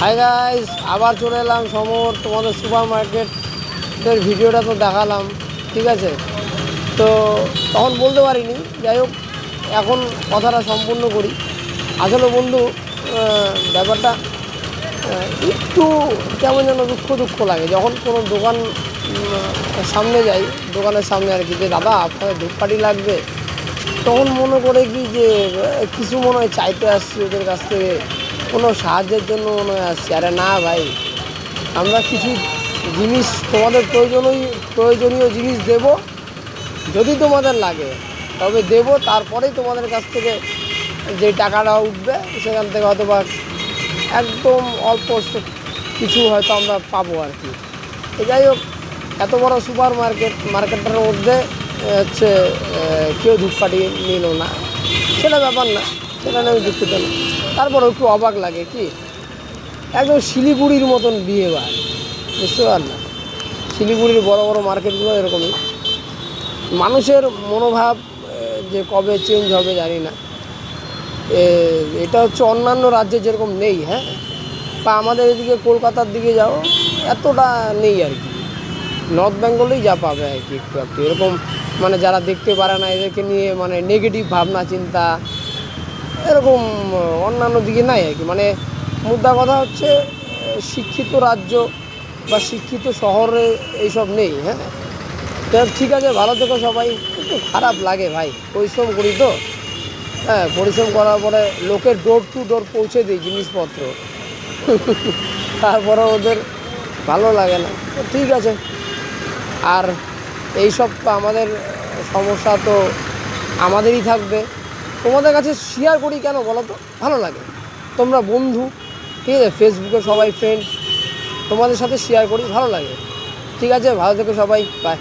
Hi guys, আবার চলে এলাম সমর। তোমাদের সুপার মার্কেটের ভিডিওটা তো দেখালাম, ঠিক আছে। তো তখন বলতে পারিনি, যাই হোক এখন কথাটা সম্পূর্ণ করি। আসলে বন্ধু, ব্যাপারটা একটু কেমন যেন দুঃখ দুঃখ লাগে যখন কোনো দোকান সামনে যাই, দোকানের সামনে আর কি, যে দাদা আপনাদের ধূপকাঠি লাগবে, তখন মনে করে কি যে কিছু মনে হয় চাইতে আসছি ওদের কাছ থেকে, কোনো সাহায্যের জন্য মনে হয় আসছি। আরে না ভাই, আমরা কিছু জিনিস তোমাদের প্রয়োজনীয় জিনিস দেব, যদি তোমাদের লাগে তবে দেব, তারপরেই তোমাদের কাছ থেকে যে টাকাটা উঠবে সেখান থেকে হয়তো বা একদম অল্প কিছু হয়তো আমরা পাবো আর কি। তো যাই হোক, এত বড় সুপার মার্কেটটার মধ্যে হচ্ছে কেউ ধূপকাঠি নিল না, সেটা ব্যাপার না, সেটা আমি দুঃখিত না। তারপর একটু অবাক লাগে কি, একদম শিলিগুড়ির মতন বিয়ে বার, বুঝতে পারলাম। শিলিগুড়ির বড় বড় মার্কেটগুলো এরকমই, মানুষের মনোভাব যে কবে চেঞ্জ হবে জানি না। এটা হচ্ছে অন্যান্য রাজ্যে যেরকম নেই, হ্যাঁ, বা আমাদের এদিকে কলকাতার দিকে যাও এতটা নেই আর কি। নর্থ বেঙ্গলেই যা পাবে আর কি, একটু একটু এরকম, মানে যারা দেখতে পারে না এদেরকে নিয়ে মানে নেগেটিভ ভাবনা চিন্তা, এরকম অন্যান্য দিকে নাই আর কি। মানে মুদ্রা কথা হচ্ছে শিক্ষিত রাজ্য বা শিক্ষিত শহরে এইসব নেই, হ্যাঁ। তো ঠিক আছে, ভালো থেকো সবাই। একটু খারাপ লাগে ভাই, পরিশ্রম করি তো, হ্যাঁ, পরিশ্রম করার পরে লোকের ডোর টু ডোর পৌঁছে দিই জিনিসপত্র, তারপরে ওদের ভালো লাগে না। তো ঠিক আছে, আর এইসব তো আমাদের সমস্যা তো আমাদেরই থাকবে। তোমাদের কাছে শেয়ার করি কেন বলো তো, ভালো লাগে, তোমরা বন্ধু, ঠিক আছে, ফেসবুকে সবাই ফ্রেন্ড, তোমাদের সাথে শেয়ার করি, ভালো লাগে। ঠিক আছে, ভালো থেকো সবাই, বাই।